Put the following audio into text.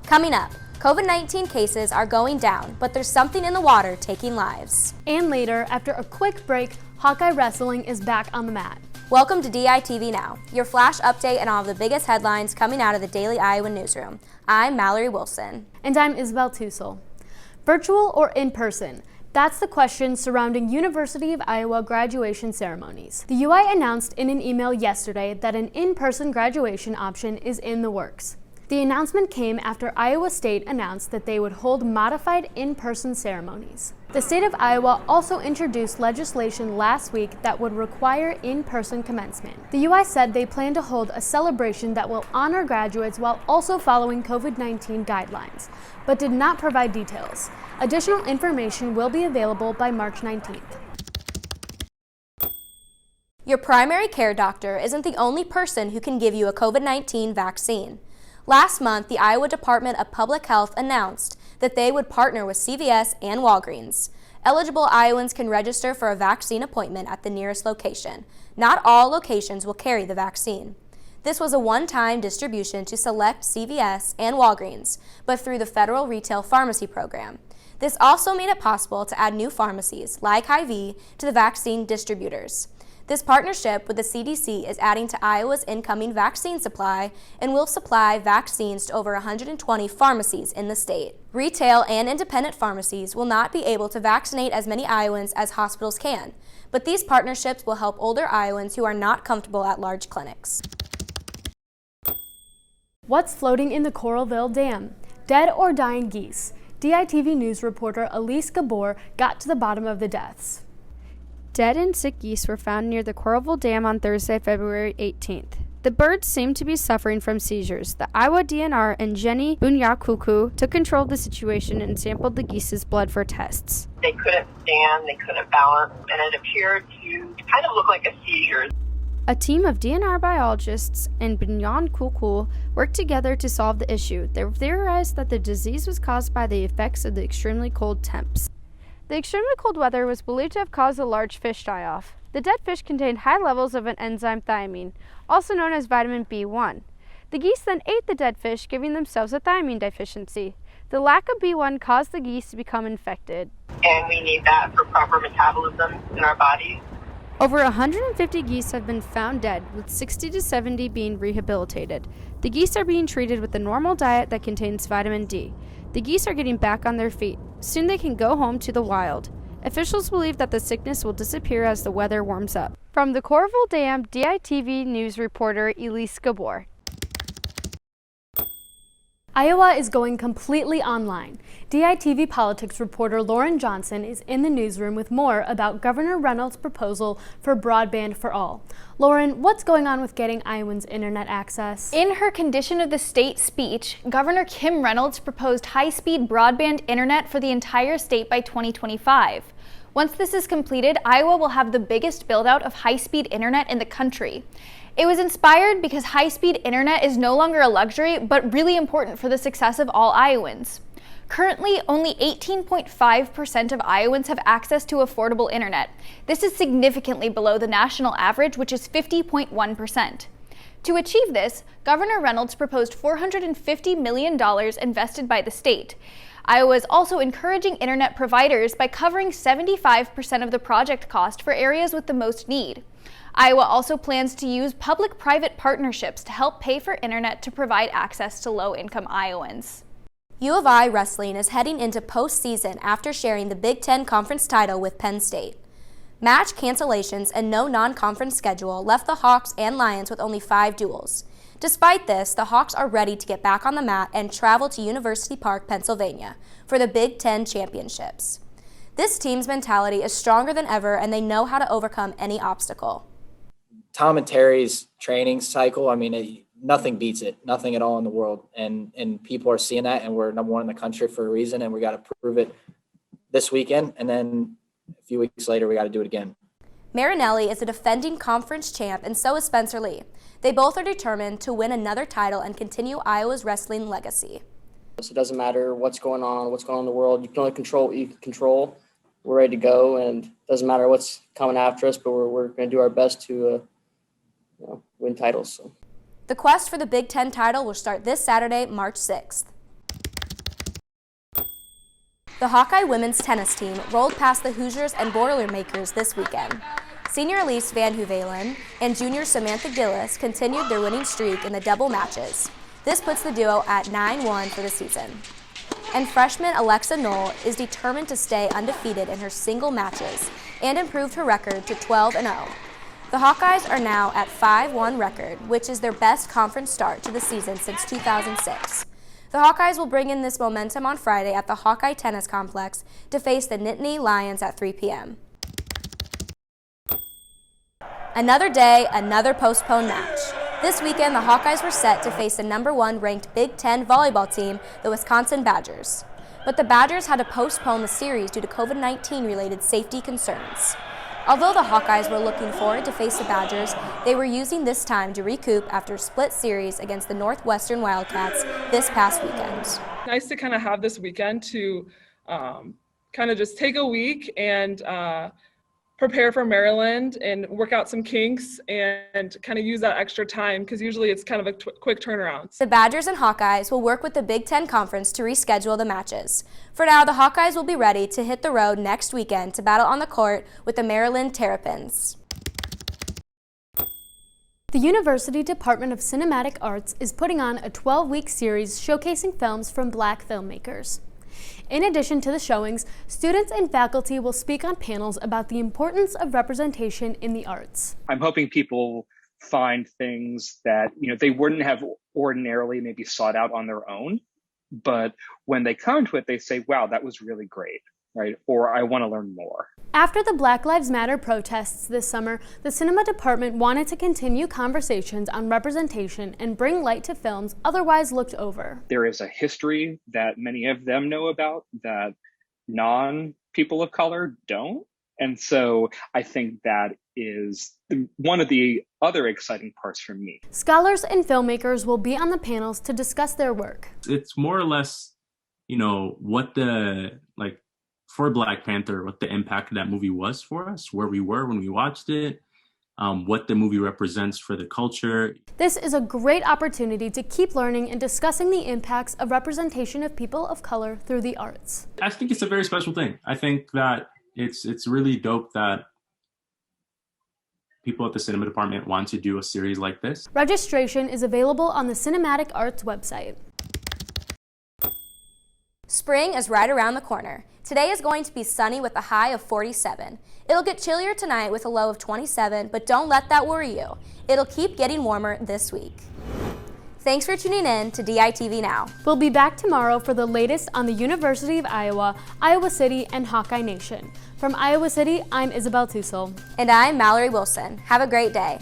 Coming up, COVID-19 cases are going down, but there's something in the water taking lives. And later, after a quick break, Hawkeye wrestling is back on the mat. Welcome to DITV Now, your flash update and all of the biggest headlines coming out of the Daily Iowa newsroom. I'm Mallory Wilson. And I'm Isabel Tussel. Virtual or in person? That's the question surrounding University of Iowa graduation ceremonies. The UI announced in an email yesterday that an in-person graduation option is in the works. The announcement came after Iowa State announced that they would hold modified in-person ceremonies. The state of Iowa also introduced legislation last week that would require in-person commencement. The UI said they plan to hold a celebration that will honor graduates while also following COVID-19 guidelines, but did not provide details. Additional information will be available by March 19th. Your primary care doctor isn't the only person who can give you a COVID-19 vaccine. Last month, the Iowa Department of Public Health announced that they would partner with CVS and Walgreens. Eligible Iowans can register for a vaccine appointment at the nearest location. Not all locations will carry the vaccine. This was a one-time distribution to select CVS and Walgreens, but through the Federal Retail Pharmacy Program. This also made it possible to add new pharmacies, like Hy-Vee, to the vaccine distributors. This partnership with the CDC is adding to Iowa's incoming vaccine supply and will supply vaccines to over 120 pharmacies in the state. Retail and independent pharmacies will not be able to vaccinate as many Iowans as hospitals can, but these partnerships will help older Iowans who are not comfortable at large clinics. What's floating in the Coralville Dam? Dead or dying geese? DITV News reporter Elise Gabor got to the bottom of the deaths. Dead and sick geese were found near the Coralville Dam on Thursday, February 18th. The birds seemed to be suffering from seizures. The Iowa DNR and Jenny Bunyakuku took control of the situation and sampled the geese's blood for tests. They couldn't stand, they couldn't balance, and it appeared to kind of look like a seizure. A team of DNR biologists and Bunyakuku worked together to solve the issue. They theorized that the disease was caused by the effects of the extremely cold temps. The extremely cold weather was believed to have caused the large fish die-off. The dead fish contained high levels of an enzyme thiamine, also known as vitamin B1. The geese then ate the dead fish, giving themselves a thiamine deficiency. The lack of B1 caused the geese to become infected. And we need that for proper metabolism in our bodies. Over 150 geese have been found dead, with 60 to 70 being rehabilitated. The geese are being treated with a normal diet that contains vitamin D. The geese are getting back on their feet. Soon they can go home to the wild. Officials believe that the sickness will disappear as the weather warms up. From the Coralville Dam, DITV News reporter Elise Gabor. Iowa is going completely online. DITV politics reporter Lauren Johnson is in the newsroom with more about Governor Reynolds' proposal for broadband for all. Lauren, what's going on with getting Iowans internet access? In her Condition of the State speech, Governor Kim Reynolds proposed high-speed broadband internet for the entire state by 2025. Once this is completed, Iowa will have the biggest build-out of high-speed internet in the country. It was inspired because high-speed internet is no longer a luxury, but really important for the success of all Iowans. Currently, only 18.5% of Iowans have access to affordable internet. This is significantly below the national average, which is 50.1%. To achieve this, Governor Reynolds proposed $450 million invested by the state. Iowa is also encouraging internet providers by covering 75% of the project cost for areas with the most need. Iowa also plans to use public-private partnerships to help pay for internet to provide access to low-income Iowans. U of I wrestling is heading into postseason after sharing the Big Ten Conference title with Penn State. Match cancellations and no non-conference schedule left the Hawks and Lions with only 5 duels. Despite this, the Hawks are ready to get back on the mat and travel to University Park, Pennsylvania for the Big Ten championships. This team's mentality is stronger than ever, and they know how to overcome any obstacle. Tom and Terry's training cycle, nothing beats it, nothing at all in the world. And people are seeing that, and we're number one in the country for a reason, and we got to prove it this weekend. And then a few weeks later, we got to do it again. Marinelli is a defending conference champ, and so is Spencer Lee. They both are determined to win another title and continue Iowa's wrestling legacy. So it doesn't matter what's going on in the world. You can only control what you can control. We're ready to go, and it doesn't matter what's coming after us, but we're going to do our best to win titles. So. The quest for the Big Ten title will start this Saturday, March 6th. The Hawkeye women's tennis team rolled past the Hoosiers and Boilermakers this weekend. Senior Elise Van Hoevelen and junior Samantha Gillis continued their winning streak in the double matches. This puts the duo at 9-1 for the season. And freshman Alexa Knoll is determined to stay undefeated in her single matches and improved her record to 12-0. The Hawkeyes are now at 5-1 record, which is their best conference start to the season since 2006. The Hawkeyes will bring in this momentum on Friday at the Hawkeye Tennis Complex to face the Nittany Lions at 3 p.m. Another day, another postponed match. This weekend, the Hawkeyes were set to face the #1 ranked Big Ten volleyball team, the Wisconsin Badgers. But the Badgers had to postpone the series due to COVID-19 related safety concerns. Although the Hawkeyes were looking forward to face the Badgers, they were using this time to recoup after a split series against the Northwestern Wildcats this past weekend. Nice to kind of have this weekend to kind of just take a week and prepare for Maryland and work out some kinks and kind of use that extra time because usually it's kind of a quick turnaround. The Badgers and Hawkeyes will work with the Big Ten Conference to reschedule the matches. For now, the Hawkeyes will be ready to hit the road next weekend to battle on the court with the Maryland Terrapins. The University Department of Cinematic Arts is putting on a 12-week series showcasing films from Black filmmakers. In addition to the showings, students and faculty will speak on panels about the importance of representation in the arts. I'm hoping people find things that, they wouldn't have ordinarily maybe sought out on their own, but when they come to it, they say, wow, that was really great, right? Or I want to learn more. After the Black Lives Matter protests this summer, the cinema department wanted to continue conversations on representation and bring light to films otherwise looked over. There is a history that many of them know about that non-people of color don't. And so I think that is one of the other exciting parts for me. Scholars and filmmakers will be on the panels to discuss their work. It's more or less, what for Black Panther, what the impact of that movie was for us, where we were when we watched it, what the movie represents for the culture. This is a great opportunity to keep learning and discussing the impacts of representation of people of color through the arts. I think it's a very special thing. I think that it's really dope that people at the cinema department want to do a series like this. Registration is available on the Cinematic Arts website. Spring is right around the corner. Today is going to be sunny with a high of 47. It'll get chillier tonight with a low of 27, but don't let that worry you. It'll keep getting warmer this week. Thanks for tuning in to DITV Now. We'll be back tomorrow for the latest on the University of Iowa, Iowa City, and Hawkeye Nation. From Iowa City, I'm Isabel Tussel. And I'm Mallory Wilson. Have a great day.